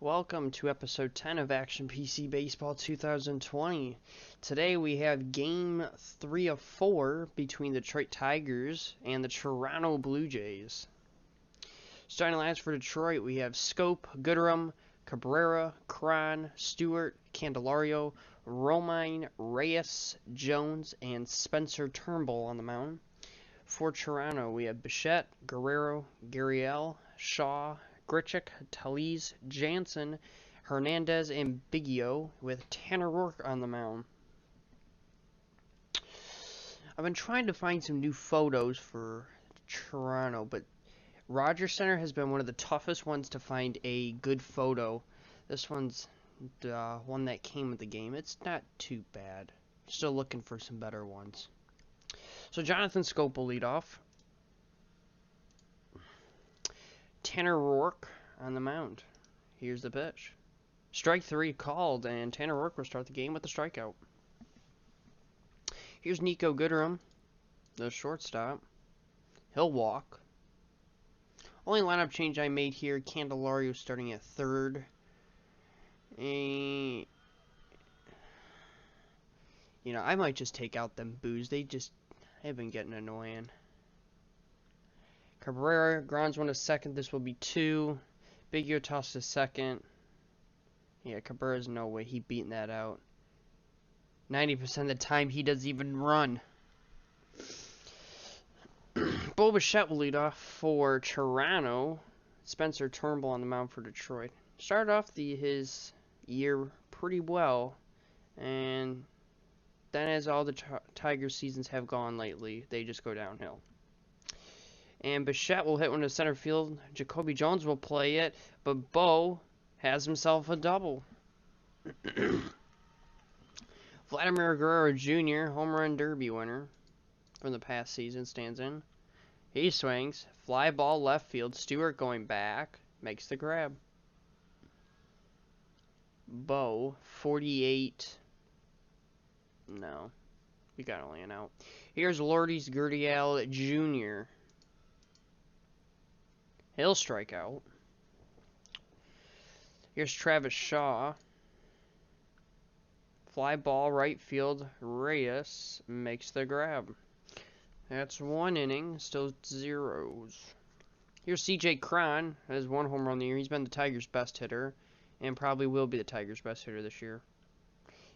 Welcome to episode 10 of Action PC Baseball 2020. Today we have game 3 of 4 between the Detroit Tigers and the Toronto Blue Jays. Starting last for Detroit, we have Scope, Goodrum, Cabrera, Cron, Stewart, Candelario, Romine, Reyes, Jones, and Spencer Turnbull on the mound. For Toronto, we have Bichette, Guerrero, Gurriel, Shaw, Grichuk, Taliz, Jansen, Hernandez, and Biggio with Tanner Roark on the mound. I've been trying to find some new photos for Toronto, but Rogers Center has been one of the toughest ones to find a good photo. This one's the one that came with the game. It's not too bad. Still looking for some better ones. So Jonathan Scope will lead off. Tanner Roark on the mound. Here's the pitch. Strike 3 called, and Tanner Roark will start the game with a strikeout. Here's Nico Goodrum, the shortstop. He'll walk. Only lineup change I made here, Candelario starting at third. And, I might just take out them boos. They've been getting annoying. Cabrera grounds one to second. This will be 2. Biggio tossed to second. Yeah, Cabrera's no way he beating that out. 90% of the time he doesn't even run. Bo Bichette will lead off for Toronto. Spencer Turnbull on the mound for Detroit. Started off his year pretty well, and then as all the Tigers seasons have gone lately, they just go downhill. And Bichette will hit one to center field. Jacoby Jones will play it, but Bo has himself a double. Vladimir Guerrero Jr., home run derby winner from the past season, stands in. He swings. Fly ball left field. Stewart going back. Makes the grab. Bo, 48. No. We got only an out. Here's Lourdes Gurriel Jr. He'll strike out. Here's Travis Shaw. Fly ball right field. Reyes makes the grab. That's 1 inning. Still zeros. Here's CJ Cron. Has 1 home run the year. He's been the Tigers' best hitter, and probably will be the Tigers' best hitter this year.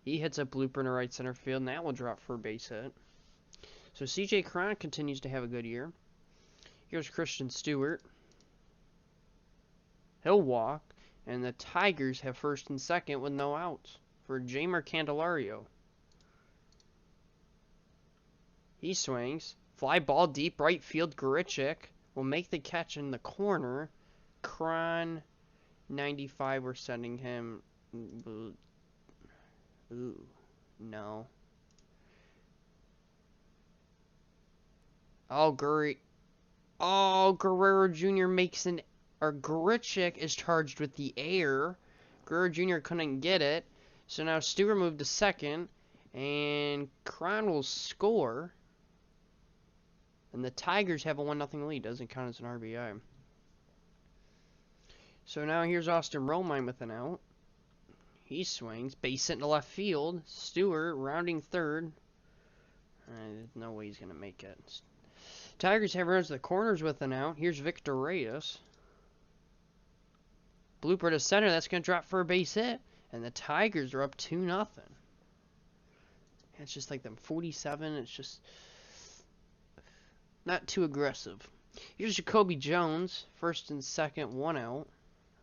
He hits a blooper in the right center field, and that will drop for a base hit. So CJ Cron continues to have a good year. Here's Christian Stewart. He'll walk, and the Tigers have first and second with no outs for Jeimer Candelario. He swings. Fly ball deep right field. Grichuk will make the catch in the corner. Cron, 95, we're sending him. Ooh, no. Oh, Guerrero Jr. makes an... Or Grichuk is charged with the error. Guerrero Jr. couldn't get it. So now Stewart moved to second. And Cron will score. And the Tigers have a 1-0 lead. Doesn't count as an RBI. So now here's Austin Romine with an out. He swings. Base hit to left field. Stewart rounding third. There's no way he's going to make it. Tigers have runs to the corners with an out. Here's Victor Reyes. Blooper to center. That's going to drop for a base hit. And the Tigers are up 2-0. It's just like them 47. It's just not too aggressive. Here's Jacoby Jones. First and second, 1 out.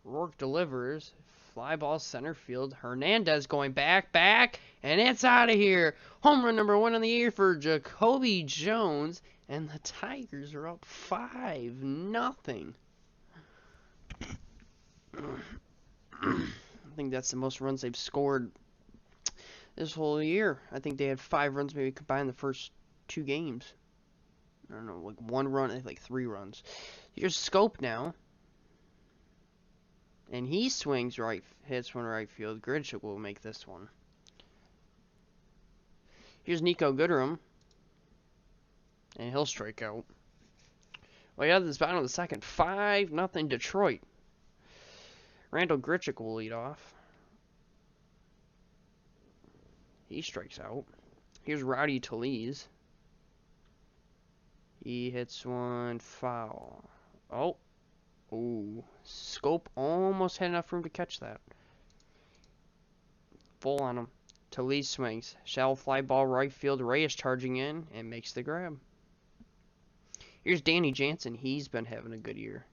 Roark delivers. Fly ball center field. Hernandez going back, and it's out of here. Home run number 1 on the year for Jacoby Jones. And the Tigers are up 5-0. I think that's the most runs they've scored this whole year. I think they had 5 runs maybe combined the first 2 games. I don't know, like 1 run, like 3 runs. Here's Scope now. And he swings right, hits one right field. Grichuk will make this one. Here's Nico Goodrum. And he'll strike out. Well, yeah, this bottom of the second. 5-0 Detroit. Randall Grichuk will lead off. He strikes out. Here's Rowdy Talese. He hits one foul. Oh. Ooh. Scope almost had enough room to catch that. Full on him. Talese swings. Shallow fly ball right field. Reyes charging in and makes the grab. Here's Danny Jansen. He's been having a good year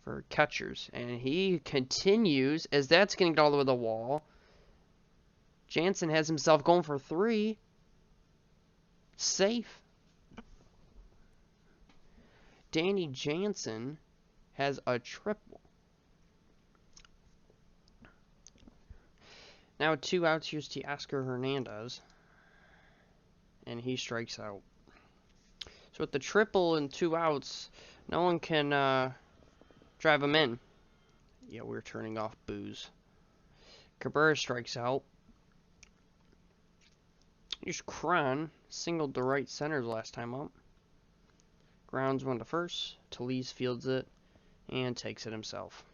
for catchers. And he continues as that's getting all over the wall. Jansen has himself going for 3. Safe. Danny Jansen has a triple. Now 2 outs. Here's Teoscar Hernandez. And he strikes out. So with the triple and 2 outs, no one can drive him in. Yeah, we're turning off booze. Cabrera strikes out. Here's Cron. Singled to right center last time up. Grounds one to first. Talese fields it and takes it himself.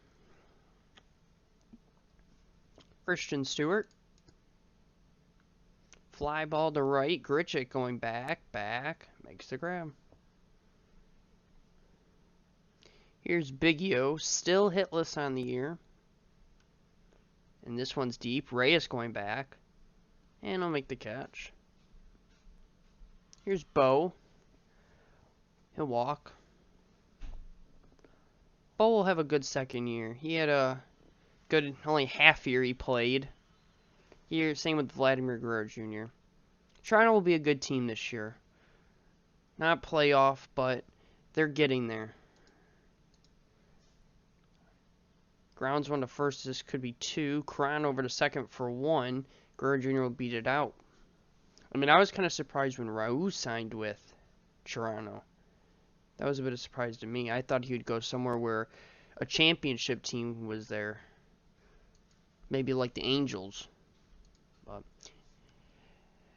Christian Stewart. Fly ball to right. Grichuk going back. Makes the grab. Here's Biggio. Still hitless on the year. And this one's deep. Reyes going back. And he'll make the catch. Here's Bo. He'll walk. Bo will have a good second year. He had a good, only half year he played. Here, same with Vladimir Guerrero Jr. Toronto will be a good team this year. Not playoff, but they're getting there. Grounds one to first. This could be 2. Cron over to second for 1. Guerrero Jr. will beat it out. I mean, I was kind of surprised when Raul signed with Toronto. That was a bit of a surprise to me. I thought he would go somewhere where a championship team was there. Maybe like the Angels.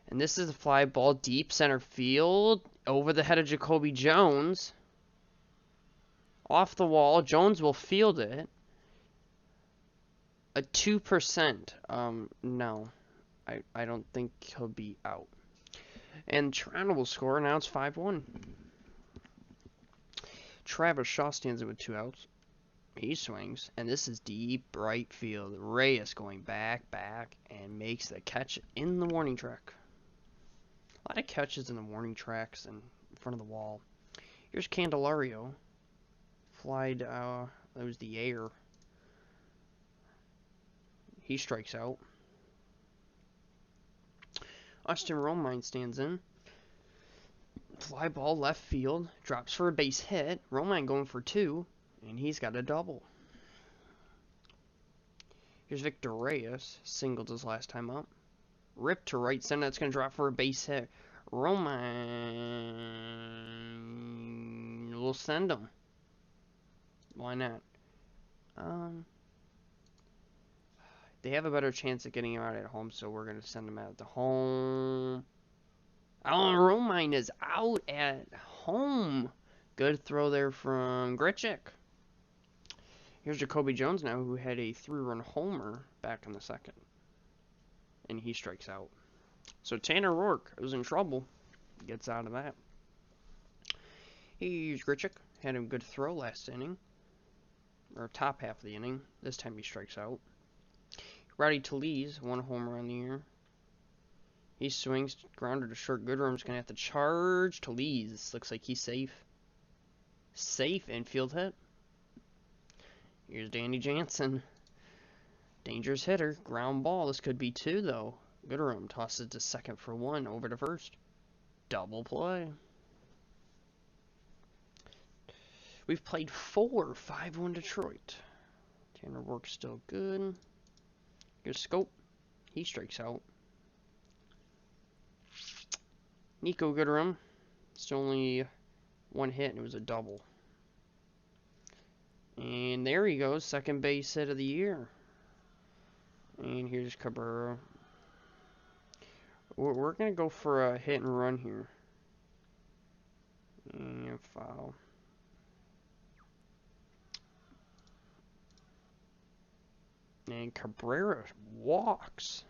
And this is a fly ball deep center field. Over the head of Jacoby Jones. Off the wall. Jones will field it. A 2%. No. I don't think he'll be out. And Toronto will score. Now it's 5-1. Travis Shaw stands in with 2 outs. He swings, and this is deep right field. Reyes going back, and makes the catch in the warning track. A lot of catches in the warning tracks and in front of the wall. Here's Candelario. Flied, that was the air. He strikes out. Austin Romine stands in. Fly ball left field. Drops for a base hit. Romine going for 2. And he's got a double. Here's Victor Reyes. Singled his last time up. Ripped to right center. That's going to drop for a base hit. Romine will send him. Why not? They have a better chance of getting him out at home, so we're going to send him out to home. Alan Romine is out at home. Good throw there from Grichuk. Here's Jacoby Jones now, who had a 3-run homer back in the second. And he strikes out. So Tanner Roark was in trouble. Gets out of that. Here's Grichuk. Had a good throw last inning. Or top half of the inning. This time he strikes out. Rowdy Talese, 1 homer on the year. He swings, grounder to short. Goodrum's going to have to charge. Talese looks like he's safe. Safe infield hit. Here's Danny Jansen. Dangerous hitter. Ground ball. This could be 2, though. Goodrum tosses to second for 1. Over to first. Double play. We've played 4. 5-1 Detroit. Tanner Roark's still good. Here's Scope. He strikes out. Nico Goodrum. It's only 1 hit, and it was a double. And there he goes. Second base hit of the year. And here's Cabrera. We're going to go for a hit and run here. And foul. And Cabrera walks.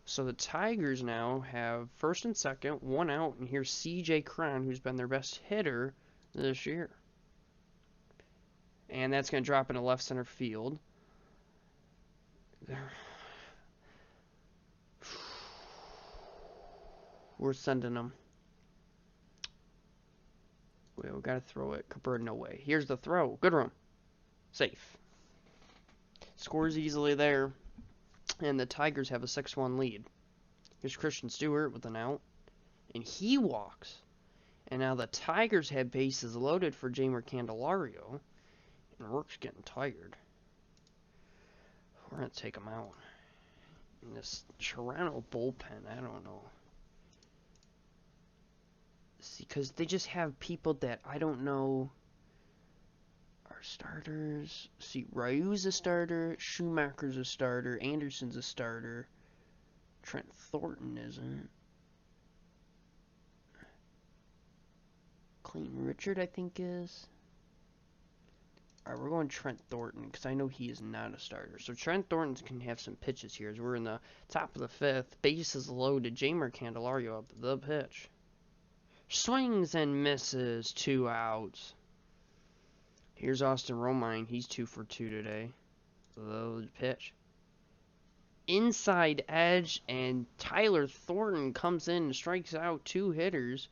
So the Tigers now have first and second, one out, and here's C.J. Cron, who's been their best hitter this year. And that's going to drop into left center field. We're sending them. We got to throw it. Cabrera, no way. Here's the throw. Good run. Safe. Scores easily there. And the Tigers have a 6-1 lead. Here's Christian Stewart with an out. And he walks. And now the Tigers have bases loaded for Jeimer Candelario. And Roark's getting tired. We're going to take him out. And this Toronto bullpen, I don't know. See, because they just have people that I don't know are starters. See, Ryu's a starter, Schumacher's a starter, Anderson's a starter, Trent Thornton isn't. Clayton Richard, I think, is. Alright, we're going Trent Thornton because I know he is not a starter. So Trent Thornton can have some pitches here as we're in the top of the fifth. Bases loaded. Jeimer Candelario up the pitch. Swings and misses. 2 outs. Here's Austin Romine. He's 2 for 2 today. The pitch. Inside edge, and Tyler Thornton comes in and strikes out 2 hitters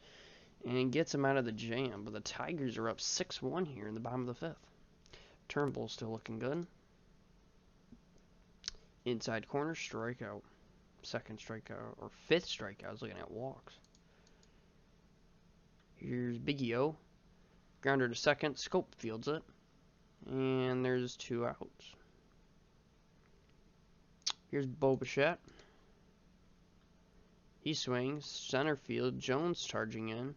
and gets him out of the jam. But the Tigers are up 6-1 here in the bottom of the 5th. Turnbull still looking good. Inside corner, strikeout. Second strikeout, or 5th strikeout. I was looking at walks. Here's Biggie O. Grounder to second. Scope fields it. And there's 2 outs. Here's Bo Bichette. He swings. Center field. Jones charging in.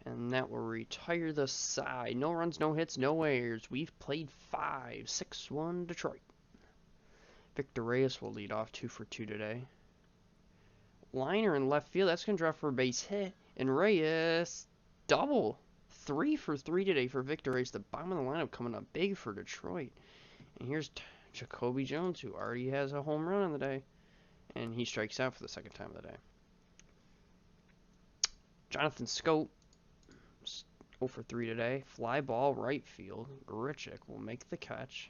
And that will retire the side. No runs, no hits, no errors. We've played 5. 6-1 Detroit. Victor Reyes will lead off 2 for 2 today. Liner in left field. That's going to drop for a base hit. And Reyes, double. 3 for 3 today for Victor Reyes. The bottom of the lineup coming up big for Detroit. And here's Jacoby Jones, who already has a home run on the day. And he strikes out for the 2nd time of the day. Jonathan Scope. 0 for 3 today. Fly ball right field. Grichuk will make the catch.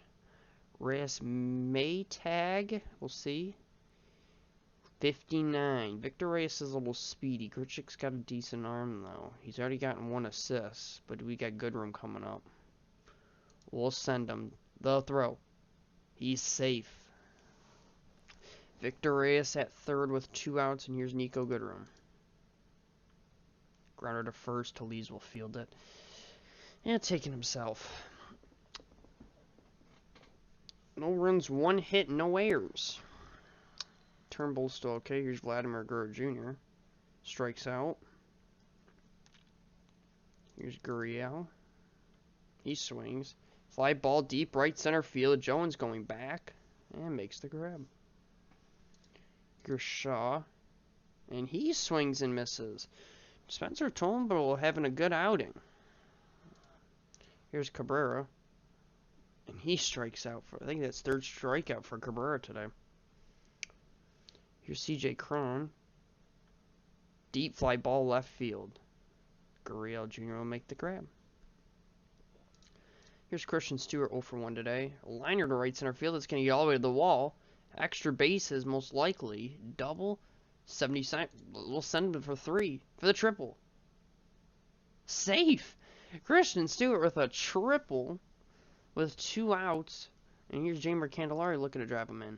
Reyes may tag. We'll see. 59. Victor Reyes is a little speedy. Grichuk's got a decent arm, though. He's already gotten 1 assist, but we got good room coming up. We'll send him. The throw. He's safe. Victor Reyes at 3rd with 2 outs, and here's Nico Goodrum. Grounder to first. Talese will field it. And taking himself. No runs, 1 hit, no errors. Turnbull's still okay. Here's Vladimir Guerrero Jr. Strikes out. Here's Gurriel. He swings. Fly ball deep right center field. Jones going back. And makes the grab. Here's Shaw. And he swings and misses. Spencer Turnbull having a good outing. Here's Cabrera. And he strikes out for, I think that's 3rd strikeout for Cabrera today. Here's C.J. Cron. Deep fly ball left field. Gurriel Jr. will make the grab. Here's Christian Stewart 0 for 1 today. A liner to right center field. It's going to get all the way to the wall. Extra bases most likely. Double. 70 cent. We'll send him for 3 for the triple. Safe. Christian Stewart with a triple with 2 outs. And here's Jeimer Candelario looking to drive him in.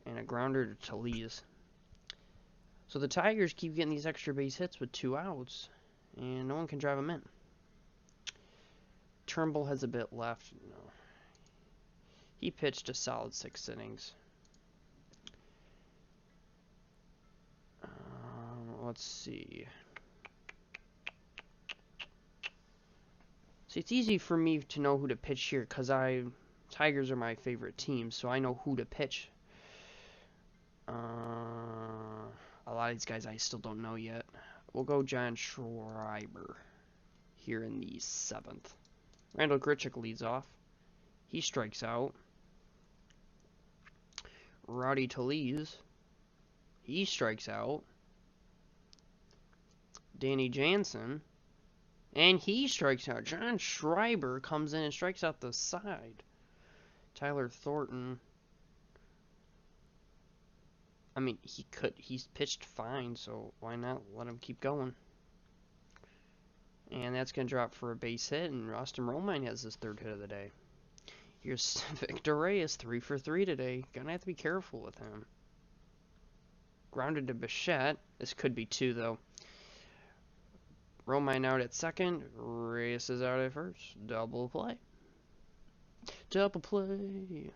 And a grounder to Talese. So the Tigers keep getting these extra base hits with 2 outs. And no one can drive him in. Turnbull has a bit left. No. He pitched a solid 6 innings. Let's see. See, it's easy for me to know who to pitch here because Tigers are my favorite team, so I know who to pitch. A lot of these guys I still don't know yet. We'll go John Schreiber here in the 7th. Randall Grichuk leads off. He strikes out. Rowdy Talese. He strikes out. Danny Jansen. And he strikes out. John Schreiber comes in and strikes out the side. Tyler Thornton. I mean, he's pitched fine, so why not let him keep going? And that's going to drop for a base hit, and Austin Romine has his third hit of the day. Here's Victor Reyes, 3 for 3 today. Gonna have to be careful with him. Grounded to Bichette. This could be 2, though. Romine out at second. Reyes is out at first. Double play. Double play.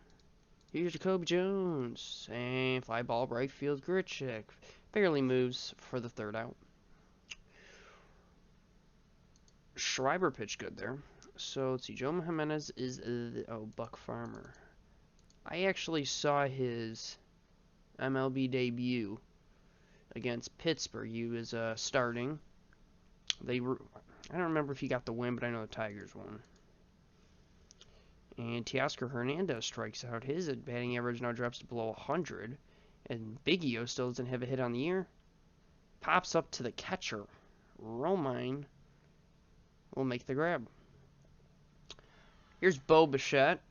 Here's Jacoby Jones. And fly ball right field. Grichuk barely moves for the third out. Schreiber pitched good there. So let's see. Joe Jimenez is Buck Farmer. I actually saw his MLB debut against Pittsburgh. He was starting. I don't remember if he got the win, but I know the Tigers won. And Teoscar Hernandez strikes out. His batting average now drops to below 100. And Biggio still doesn't have a hit on the year. Pops up to the catcher. Romine will make the grab. Here's Bo Bichette.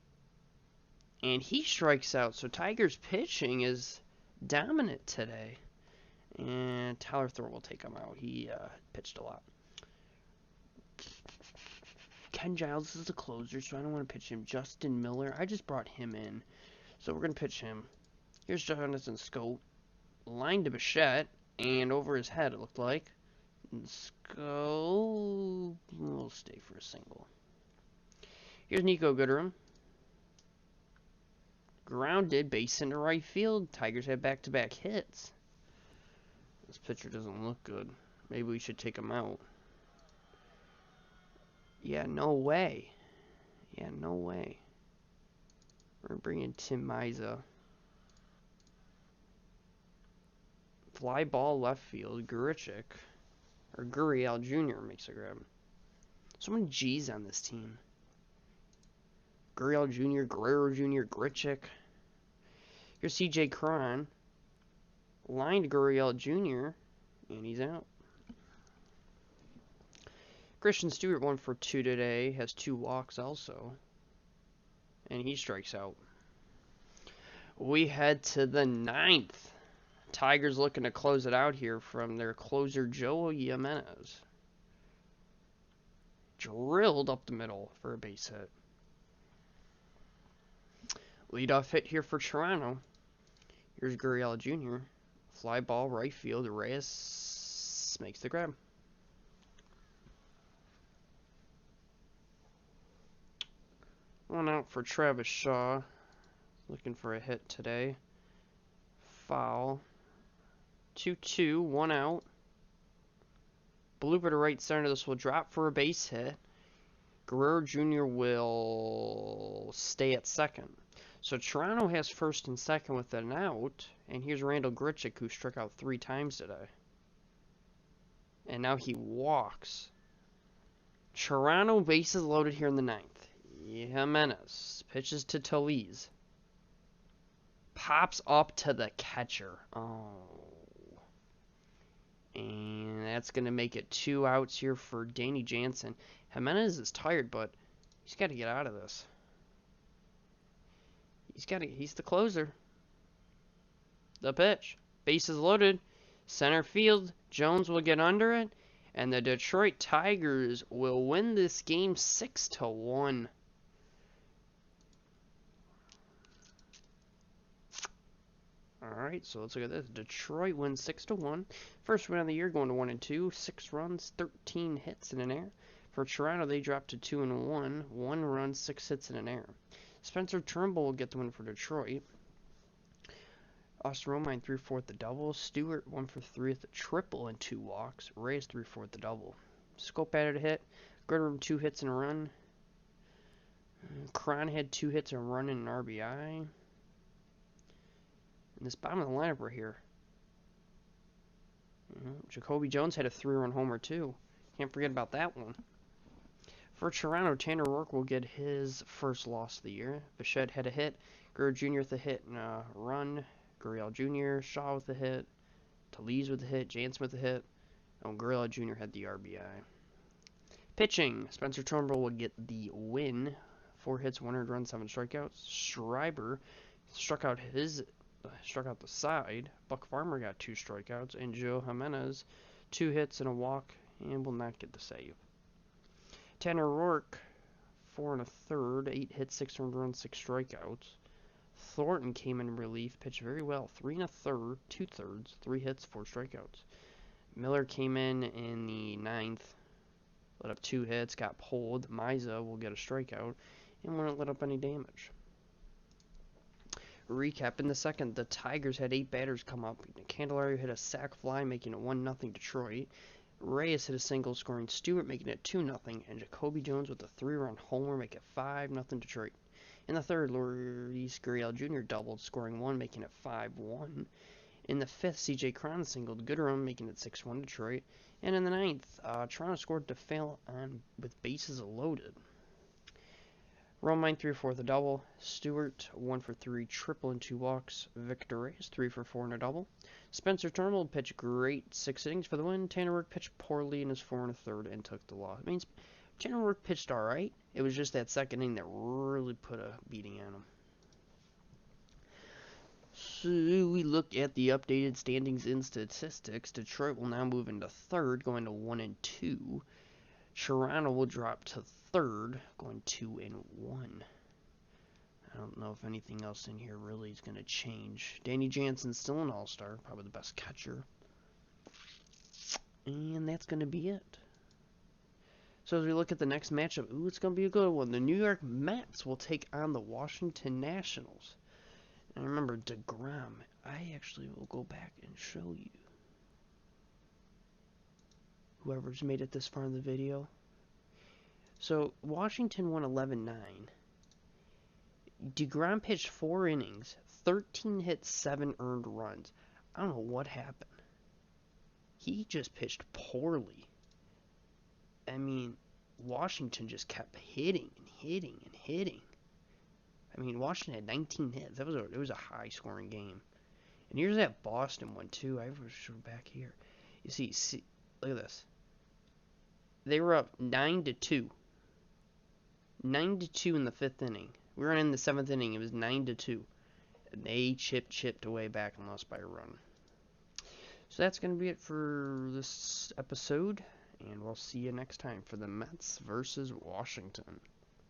And he strikes out. So Tigers pitching is dominant today. And Tyler Thornton will take him out. He pitched a lot. Ken Giles is the closer, so I don't want to pitch him. Justin Miller, I just brought him in. So we're going to pitch him. Here's Jonathan Scope. Line to Bichette, and over his head it looked like. And Scope will stay for a single. Here's Nico Goodrum. Grounded, base into right field. Tigers have back-to-back hits. This pitcher doesn't look good. Maybe we should take him out. Yeah, no way. Yeah, no way. We're going to bring in Tim Miza. Fly ball left field. Grichuk. Or Gurriel Jr. makes a grab. So many G's on this team. Gurriel Jr., Guerrero Jr., Grichuk. Here's CJ Cron. Line to Gurriel Jr. And he's out. Christian Stewart 1 for 2 today. Has 2 walks also. And he strikes out. We head to the 9th. Tigers looking to close it out here from their closer, Joe Jimenez. Drilled up the middle for a base hit. Leadoff hit here for Toronto. Here's Gurriel Jr. Fly ball right field. Reyes makes the grab. One out for Travis Shaw. Looking for a hit today. Foul. 2-2, 1 out. Blooper to right center. This will drop for a base hit. Guerrero Jr. will stay at second. So Toronto has first and second with an out. And here's Randall Grichuk, who struck out 3 times today. And now he walks. Toronto bases loaded here in the 9th. Jimenez pitches to Talese. Pops up to the catcher. Oh. And that's going to make it 2 outs here for Danny Jansen. Jimenez is tired, but he's got to get out of this. He's the closer. The pitch. Bases loaded. Center field. Jones will get under it. And the Detroit Tigers will win this game 6-1. Alright, so let's look at this. Detroit wins 6-1. First win of the year, going to 1-2. 6 runs, 13 hits in an error. For Toronto, they dropped to 2-1. 1 run, 6 hits in an error. Spencer Turnbull will get the win for Detroit. Austin Romine 3-4 at the double. Stewart 1 for 3 at the triple and 2 walks. Reyes 3-4 at the double. Scope added a hit. Goodrum 2 hits and a run. Cron had 2 hits, a run, and an RBI. In this bottom of the lineup right here. Jacoby Jones had a 3-run homer too. Can't forget about that one. For Toronto, Tanner Roark will get his first loss of the year. Bichette had a hit, Gurr Jr. with a hit and a run, Gurriel Jr., Shaw with a hit, Talese with a hit, Jansen with a hit, and Gurriel Jr. had the RBI. Pitching, Spencer Turnbull will get the win. 4 hits, 100 runs, 7 strikeouts. Schreiber struck out the side. Buck Farmer got 2 strikeouts, and Joe Jimenez 2 hits and a walk, and will not get the save. Tanner Roark, 4 1/3, 8 hits, 6 earned runs, 6 strikeouts. Thornton came in relief, pitched very well, 3 1/3, 2/3, 3 hits, 4 strikeouts. Miller came in the 9th, let up 2 hits, got pulled. Miza will get a strikeout, and wouldn't let up any damage. Recap, in the second, the Tigers had 8 batters come up. Candelario hit a sac fly, making it 1-0 Detroit. Reyes hit a single, scoring Stewart, making it 2-0, and Jacoby Jones with a 3-run homer, making it 5-0 Detroit. In the third, Luis Gurriel Jr. doubled, scoring 1, making it 5-1. In the fifth, C.J. Cron singled Gooderham, making it 6-1 Detroit. And in the ninth, Toronto scored to fail on with bases loaded. Romine 3 for 4 with a double. Stewart 1 for 3, triple and 2 walks. Victor Reyes 3 for 4 and a double. Spencer Turnbull pitched great 6 innings for the win. Tanner Roark pitched poorly in his 4 1/3 and took the loss. It means Tanner Roark pitched alright. It was just that second inning that really put a beating on him. So we look at the updated standings and statistics. Detroit will now move into third, going to 1-2. Toronto will drop to third, going 2-1. I don't know if anything else in here really is going to change. Danny Jansen's still an all-star, probably the best catcher. And that's going to be it. So as we look at the next matchup, ooh, it's going to be a good one. The New York Mets will take on the Washington Nationals. And remember, DeGrom, I actually will go back and show you. Whoever's made it this far in the video. So, Washington won 11-9. DeGrom pitched 4 innings, 13 hits, 7 earned runs. I don't know what happened. He just pitched poorly. I mean, Washington just kept hitting and hitting and hitting. I mean, Washington had 19 hits. It was a high-scoring game. And here's that Boston one, too. I was back here. You see, look at this. They were up 9-2. 9-2 in the 5th inning. We were in the 7th inning. It was 9-2. And they chipped away back and lost by a run. So that's going to be it for this episode. And we'll see you next time for the Mets versus Washington.